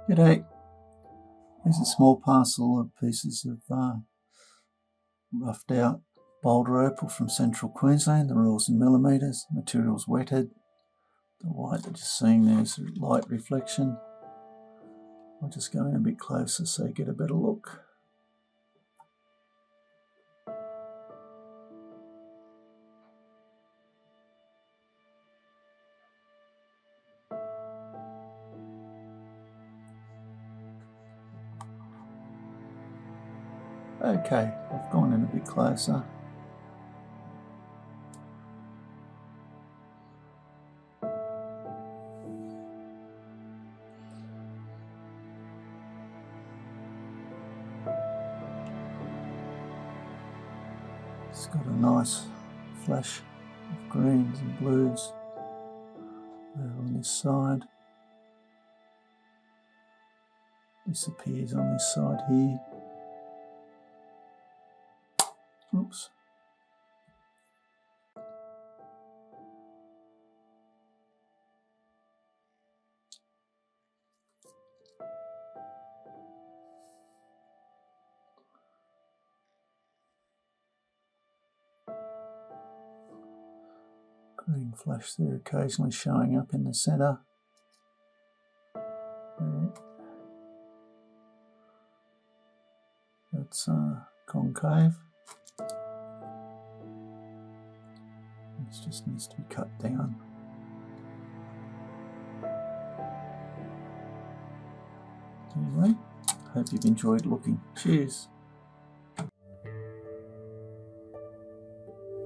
G'day. Here's a small parcel of pieces of roughed out Boulder Opal from central Queensland. The rules in millimetres. Material's wetted. The white that you're seeing there is a light reflection. I'll just go in a bit closer so you get a better look. Okay, I've gone in a bit closer. It's got a nice flash of greens and blues over on this side. Disappears on this side here. Oops. Green flash there occasionally showing up in the centre. There. That's concave. This just needs to be cut down. Anyway, hope you've enjoyed looking. Cheers.